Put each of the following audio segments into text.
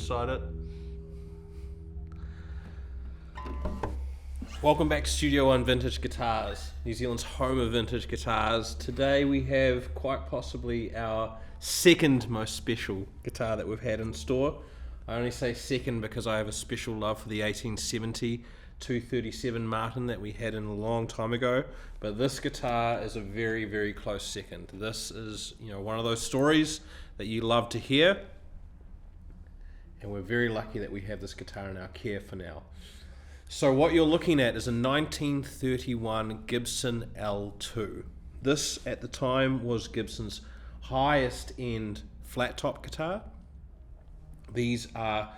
inside it. Welcome back to Studio One Vintage Guitars, New Zealand's home of vintage guitars. Today we have quite possibly our second most special guitar that we've had in store. I only say second because I have a special love for the 1870 237 Martin that we had in a long time ago, but this guitar is a very, very close second. This is, one of those stories that you love to hear, and we're very lucky that we have this guitar in our care for now. So what you're looking at is a 1931 Gibson L-2. This at the time was Gibson's highest end flat top guitar. These are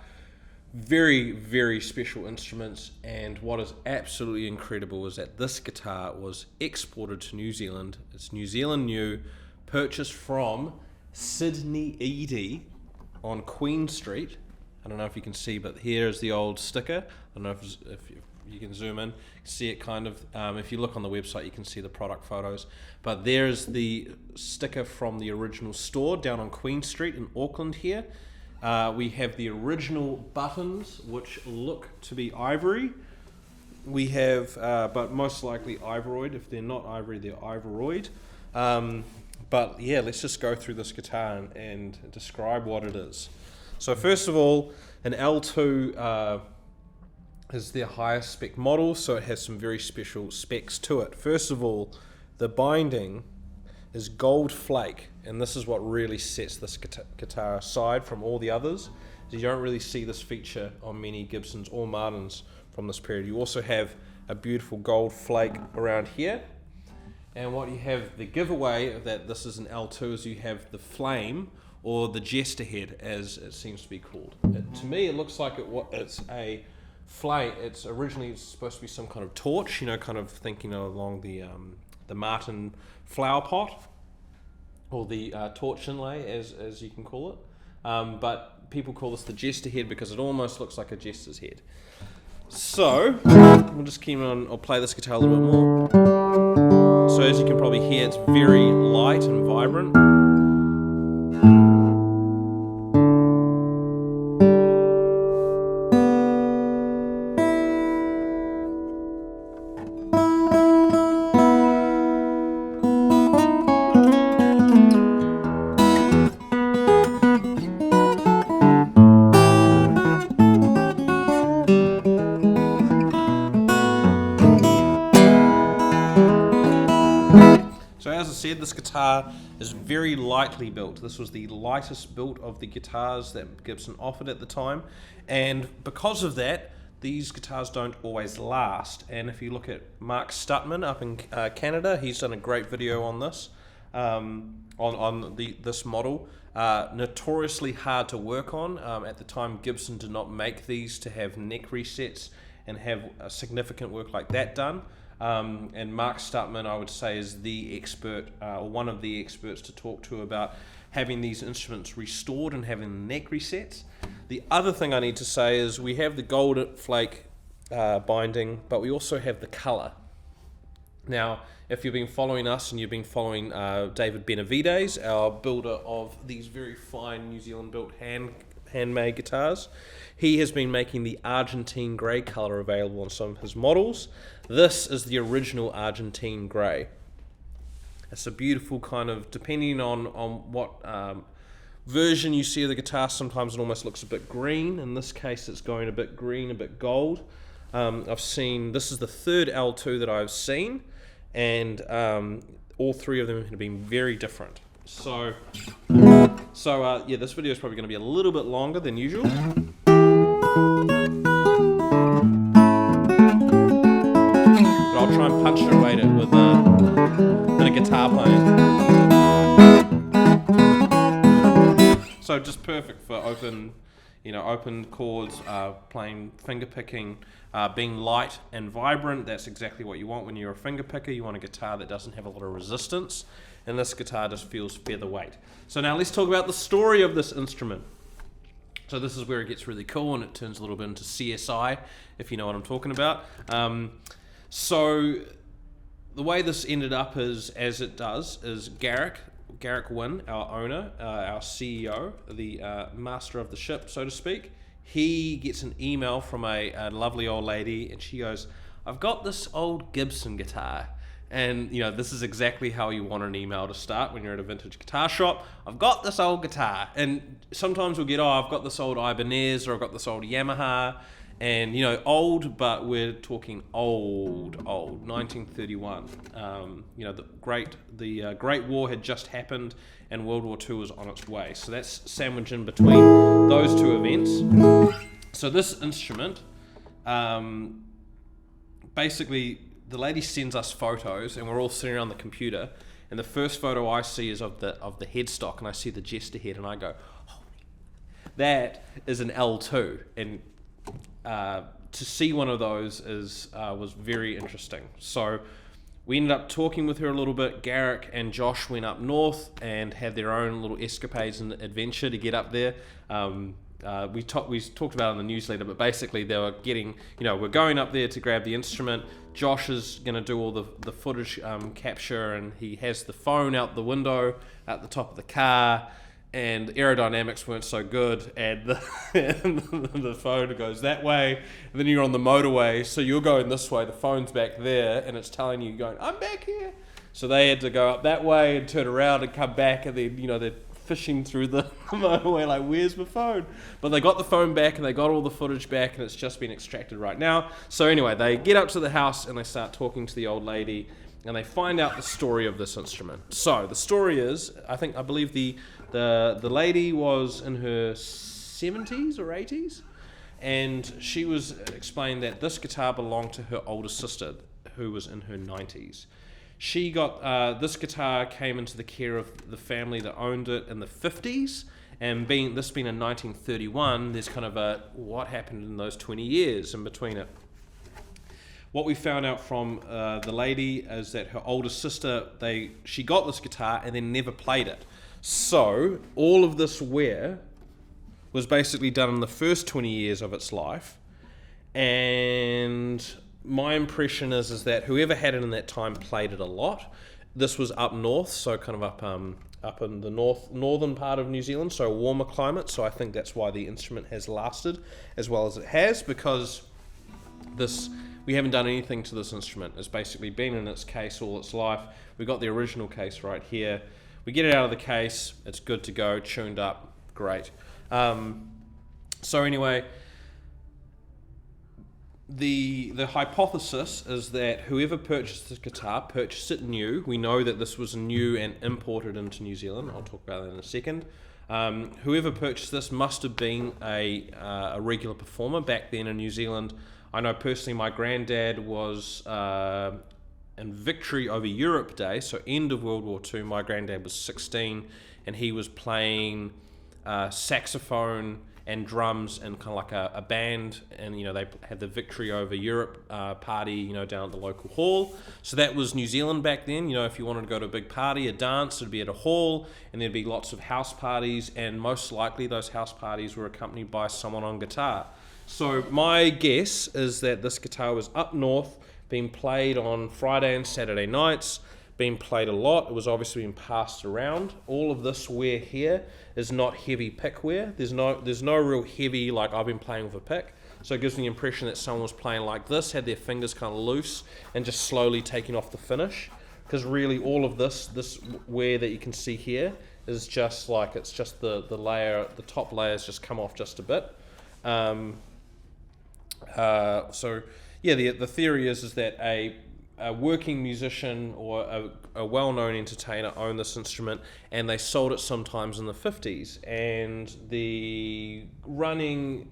very, very special instruments, and what is absolutely incredible is that this guitar was exported to New Zealand. It's New Zealand new, purchased from Sydney Edie on Queen Street. I don't know if you can see, but here is the old sticker. I don't know if you can zoom in, see it kind of, if you look on the website you can see the product photos, but there's the sticker from the original store down on Queen Street in Auckland here. We have the original buttons, which look to be ivory. We have, but most likely ivory. If they're not ivory, they're ivoroid. But yeah, let's just go through this guitar and describe what it is. So first of all, an L2 is their highest spec model, so it has some very special specs to it. First of all, the binding is gold flake, and this is what really sets this guitar aside from all the others. You don't really see this feature on many Gibsons or Martins from this period. You also have a beautiful gold flake around here, and what you have, the giveaway that this is an L2, is you have the flame, or the jester head as it seems to be called. To me it looks like it's a flame. It's originally supposed to be some kind of torch, kind of thinking along the Martin flower pot, or the torch inlay as you can call it, but people call this the jester head because it almost looks like a jester's head. So we'll just keep on, I'll play this guitar a little bit more. So as you can probably hear, it's very light and vibrant. So as I said, this guitar is very lightly built. This was the lightest built of the guitars that Gibson offered at the time, and because of that, these guitars don't always last. And if you look at Mark Stuttman up in Canada, he's done a great video on this, this model. Notoriously hard to work on. At the time, Gibson did not make these to have neck resets and have a significant work like that done. And Mark Stuttman, I would say, is the expert, or one of the experts to talk to about having these instruments restored and having neck resets. The other thing I need to say is we have the gold flake binding, but we also have the colour. Now, if you've been following us and you've been following David Benavides, our builder of these very fine New Zealand built handmade guitars, he has been making the Argentine Grey colour available on some of his models. This is the original Argentine Grey. It's a beautiful kind of, depending on what version you see of the guitar, sometimes it almost looks a bit green. In this case it's going a bit green, a bit gold. This is the third L2 that I've seen, and all three of them have been very different. So yeah, this video is probably going to be a little bit longer than usual. But I'll try and punctuate it with a bit of guitar playing. So just perfect for open chords, playing finger picking, being light and vibrant. That's exactly what you want when you're a finger picker. You want a guitar that doesn't have a lot of resistance, and this guitar just feels featherweight. So now let's talk about the story of this instrument. So this is where it gets really cool, and it turns a little bit into CSI, if you know what I'm talking about. So the way this ended up is, as it does, is Garrick Garrick Wynn, our owner, our CEO, the master of the ship, so to speak, he gets an email from a lovely old lady, and she goes, "I've got this old Gibson guitar." And, this is exactly how you want an email to start when you're at a vintage guitar shop. "I've got this old guitar." And sometimes we'll get, "I've got this old Ibanez," or "I've got this old Yamaha." And, old, but we're talking old, 1931. The Great War had just happened, and World War II was on its way. So that's sandwiched in between those two events. So this instrument, basically, the lady sends us photos, and we're all sitting around the computer. And the first photo I see is of the headstock, and I see the jester head, and I go, "Holy, that is an L-2." And to see one of those was very interesting. So we ended up talking with her a little bit. Garrick and Josh went up north and had their own little escapades and adventure to get up there. We talked about it in the newsletter, but basically they were getting, we're going up there to grab the instrument. Josh is going to do all the footage capture, and he has the phone out the window at the top of the car, and the aerodynamics weren't so good, and the phone goes that way, and then you're on the motorway, so you're going this way, the phone's back there, and it's telling you, going, "I'm back here." So they had to go up that way and turn around and come back, and then, they're fishing through the motorway like, "Where's my phone?" But they got the phone back, and they got all the footage back, and it's just been extracted right now. So anyway, they get up to the house, and they start talking to the old lady, and they find out the story of this instrument. So the story is, I believe the lady was in her 70s or 80s, and she was explained that this guitar belonged to her older sister, who was in her 90s. She got this guitar came into the care of the family that owned it in the 50s, and being in 1931, there's kind of what happened in those 20 years in between it. What we found out from the lady is that her older sister, she got this guitar and then never played it. So all of this wear was basically done in the first 20 years of its life, and my impression is that whoever had it in that time played it a lot. This was up north, so kind of up in the northern part of New Zealand, so a warmer climate. So I think that's why the instrument has lasted as well as it has, because we haven't done anything to this instrument. It's basically been in its case all its life. We've got the original case right here. We get it out of the case, it's good to go, tuned up, great. So anyway, the hypothesis is that whoever purchased this guitar purchased it new. We know that this was new and imported into New Zealand. I'll talk about that in a second. Whoever purchased this must have been a regular performer back then in New Zealand. I know personally my granddad was in Victory over Europe Day, so end of World War II. My granddad was 16, and he was playing saxophone and drums and kind of like a band, and they had the Victory over Europe party down at the local hall. So that was New Zealand back then. If you wanted to go to a big party, a dance, it'd be at a hall, and there'd be lots of house parties, and most likely those house parties were accompanied by someone on guitar. So my guess is that this guitar was up north, being played on Friday and Saturday nights, being played a lot. It was obviously being passed around. All of this wear here is not heavy pick wear. There's no real heavy, like I've been playing with a pick. So it gives me the impression that someone was playing like this, had their fingers kind of loose and just slowly taking off the finish. Because really all of this wear that you can see here is just like, it's just the layer, the top layers just come off just a bit. So yeah, the theory is that a working musician or a well-known entertainer owned this instrument, and they sold it sometimes in the 50s. And the running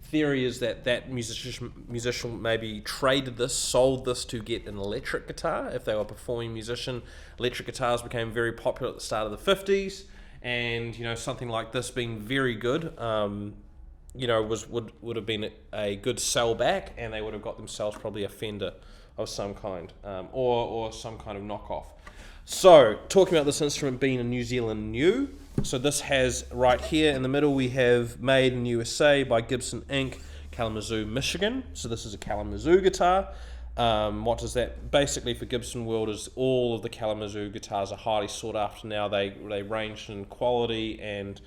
theory is that musician maybe traded this, sold this to get an electric guitar. If they were a performing musician, electric guitars became very popular at the start of the 50s, and something like this being very good would have been a good sell back, and they would have got themselves probably a Fender of some kind, or some kind of knockoff. So, talking about this instrument being a New Zealand new, so this has right here in the middle, we have Made in USA by Gibson Inc., Kalamazoo, Michigan. So this is a Kalamazoo guitar. What does that basically for Gibson world is all of the Kalamazoo guitars are highly sought after now. They range in quality and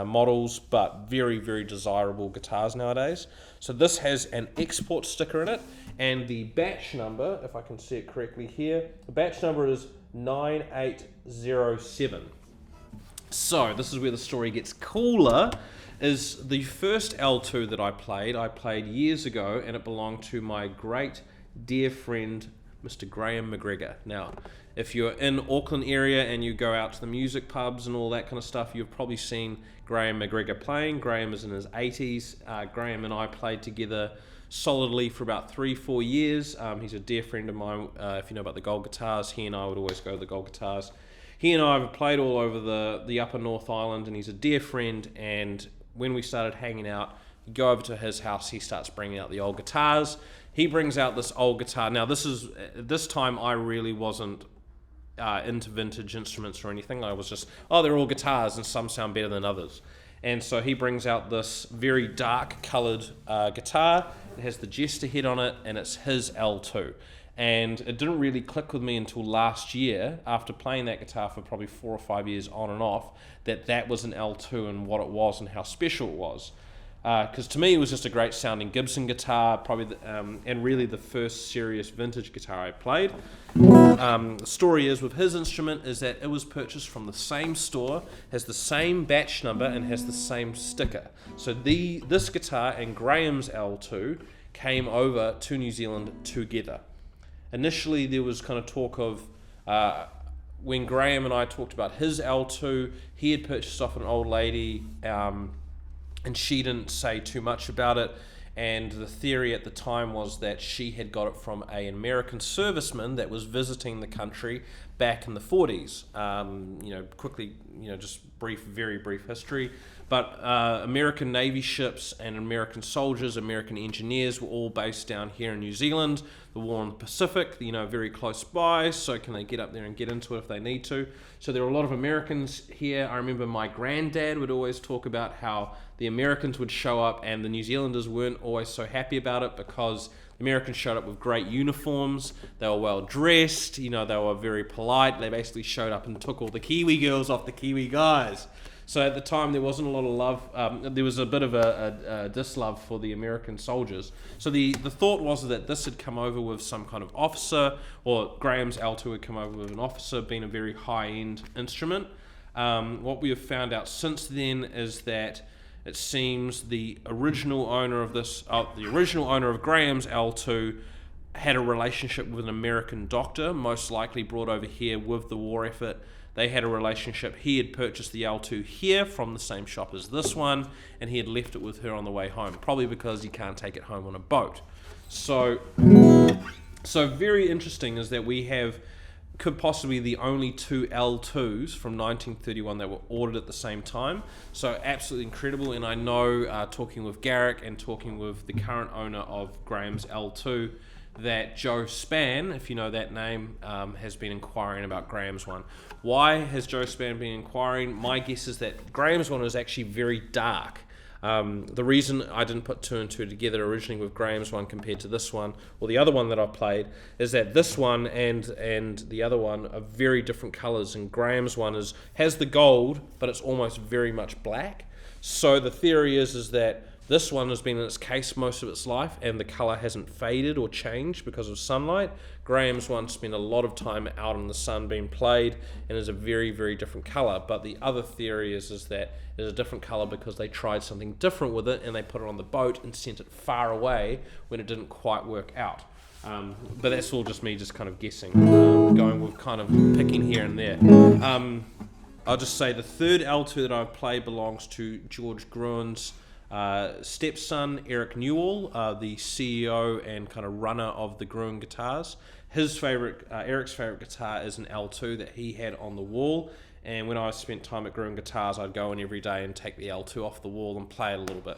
models, but very, very desirable guitars nowadays. So this has an export sticker in it, and the batch number, if I can see it correctly here, the batch number is 9807. So this is where the story gets cooler. Is the first L2 that I played years ago, and it belonged to my great dear friend Mr. Graham McGregor. Now, if you're in Auckland area and you go out to the music pubs and all that kind of stuff, you've probably seen Graham McGregor playing. Graham is in his 80s. Graham and I played together solidly for about 3-4 years. He's a dear friend of mine. If you know about the Gold Guitars, he and I would always go to the Gold Guitars. He and I have played all over the upper North Island, and he's a dear friend. And when we started hanging out, you go over to his house, he starts bringing out the old guitars. He brings out this old guitar. Now, this time I really wasn't into vintage instruments or anything. I was just, they're all guitars and some sound better than others. And so he brings out this very dark coloured guitar. It has the Jester head on it, and it's his L2. And it didn't really click with me until last year, after playing that guitar for probably 4 or 5 years on and off, that was an L2 and what it was and how special it was. Because to me it was just a great sounding Gibson guitar, probably and really the first serious vintage guitar I played. The story is with his instrument is that it was purchased from the same store, has the same batch number, and has the same sticker. So this guitar and Graham's L2 came over to New Zealand together. Initially there was kind of talk of when Graham and I talked about his L2, he had purchased off an old lady, and she didn't say too much about it, and the theory at the time was that she had got it from an American serviceman that was visiting the country back in the 40s. Quickly, just very brief history, but American Navy ships and American soldiers, American engineers were all based down here in New Zealand. The war in the Pacific, very close by, so can they get up there and get into it if they need to. So there are a lot of Americans here. I remember my granddad would always talk about how the Americans would show up and the New Zealanders weren't always so happy about it because the Americans showed up with great uniforms, they were well dressed, they were very polite. They basically showed up and took all the Kiwi girls off the Kiwi guys. So at the time there wasn't a lot of love, there was a bit of a dislove for the American soldiers. So the thought was that this had come over with some kind of officer, or Graham's L2 had come over with an officer, being a very high-end instrument. What we have found out since then is that it seems the original owner of Graham's L2 had a relationship with an American doctor, most likely brought over here with the war effort. They had a relationship. He had purchased the L2 here from the same shop as this one, and he had left it with her on the way home, probably because he can't take it home on a boat. So very interesting is that we could possibly the only 2 L2s from 1931 that were ordered at the same time. So absolutely incredible. And I know, talking with Garrick and talking with the current owner of Graham's L2, that Joe Spann, if you know that name, has been inquiring about Graham's one. Why has Joe Spann been inquiring? My guess is that Graham's one is actually very dark. The reason I didn't put 2 and 2 together originally with Graham's one compared to this one, or the other one that I played, is that this one and the other one are very different colours, and Graham's one has the gold, but it's almost very much black. So the theory is that this one has been in its case most of its life, and the colour hasn't faded or changed because of sunlight. Graham's one spent a lot of time out in the sun being played, and is a very, very different colour. But the other theory is that it's a different colour because they tried something different with it, and they put it on the boat and sent it far away when it didn't quite work out. But that's all just me just kind of guessing, going with kind of picking here and there. I'll just say the third L2 that I've played belongs to George Gruen's stepson, Eric Newell, the CEO and kind of runner of the Gruen guitars. Eric's favorite guitar is an L2 that he had on the wall, and when I spent time at Gruen Guitars, I'd go in every day and take the L2 off the wall and play it a little bit.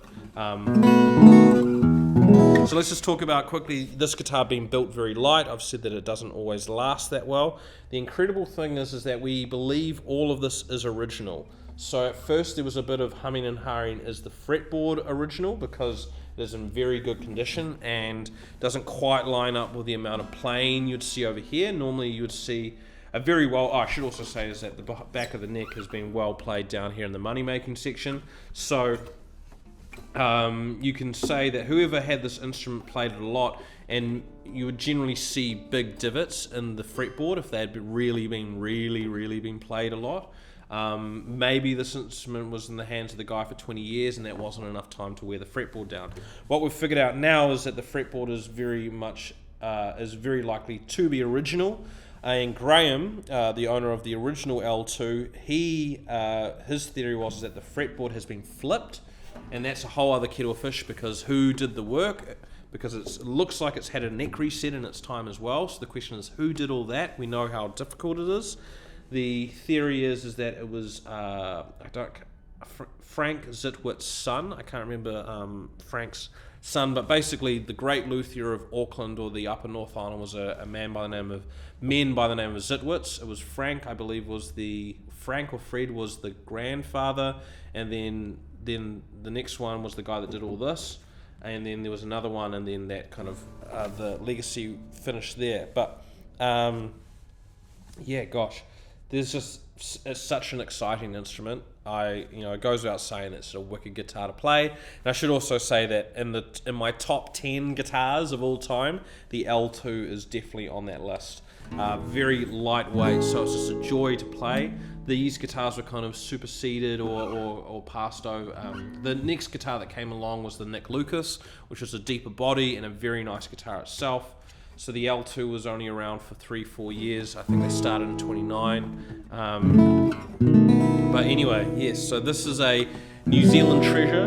So let's just talk about quickly this guitar being built very light. I've said that it doesn't always last that well. The incredible thing is that we believe all of this is original. So at first there was a bit of humming and hawing, is the fretboard original, because it is in very good condition and doesn't quite line up with the amount of playing you'd see over here. Normally you'd see a very well, I should also say is that the back of the neck has been well played down here in the money making section. So you can say that whoever had this instrument played it a lot, and you would generally see big divots in the fretboard if they had really been played a lot. Maybe this instrument was in the hands of the guy for 20 years and that wasn't enough time to wear the fretboard down. What we've figured out now is that the fretboard is very likely to be original. And Graham, the owner of the original L-2, his theory was that the fretboard has been flipped, and that's a whole other kettle of fish, because who did the work? Because it looks like it's had a neck reset in its time as well. So the question is, who did all that? We know how difficult it is. The theory is that it was Frank Zitwitt's son. I can't remember Frank's son, but basically the great luthier of Auckland, or the Upper North Island, was a man by the name of Zitwitz. It was Frank, I believe, Frank or Fred was the grandfather, and then the next one was the guy that did all this, and then there was another one, and then that kind of the legacy finished there. But yeah, gosh, it's such an exciting instrument. It goes without saying it's a wicked guitar to play. And I should also say that in my top 10 guitars of all time, the L2 is definitely on that list. Very lightweight, so it's just a joy to play. These guitars were kind of superseded or passed over. The next guitar that came along was the Nick Lucas, which was a deeper body and a very nice guitar itself. So the L2 was only around for 3-4 years. I think they started in 29. But anyway, yes, so this is a New Zealand treasure.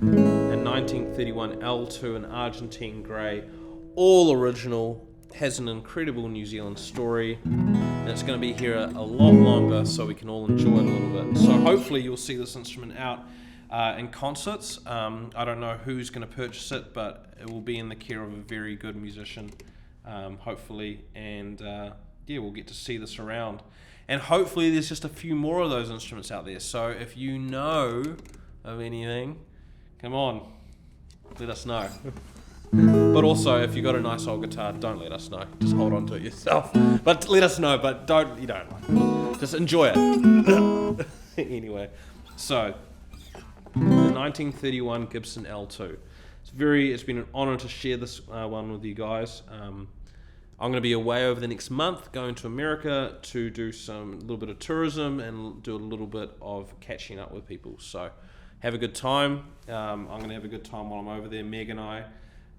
A 1931 L2, an Argentine Grey, all original, has an incredible New Zealand story, and it's going to be here a lot longer, so we can all enjoy it a little bit. So hopefully you'll see this instrument out in concerts. I don't know who's going to purchase it, but it will be in the care of a very good musician, hopefully, and we'll get to see this around. And hopefully there's just a few more of those instruments out there. So if you know of anything, come on, let us know. But also, if you got a nice old guitar, don't let us know. Just hold on to it yourself. But let us know, but you don't. Just enjoy it. Anyway, so the 1931 Gibson L2. It's been an honor to share this one with you guys. I'm going to be away over the next month, going to America to do a little bit of tourism and do a little bit of catching up with people. So have a good time. I'm going to have a good time while I'm over there, Meg and I.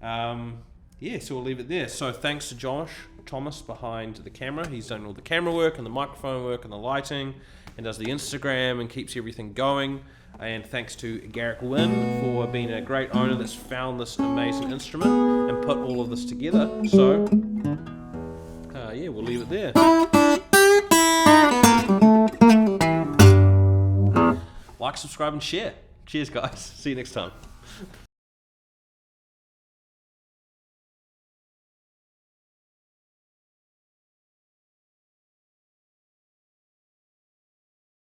So we'll leave it there. So thanks to Josh Thomas behind the camera. He's done all the camera work and the microphone work and the lighting, and does the Instagram and keeps everything going. And thanks to Garrick Wynn for being a great owner that's found this amazing instrument and put all of this together. So we'll leave it there. Like, subscribe, and share. Cheers, guys. See you next time.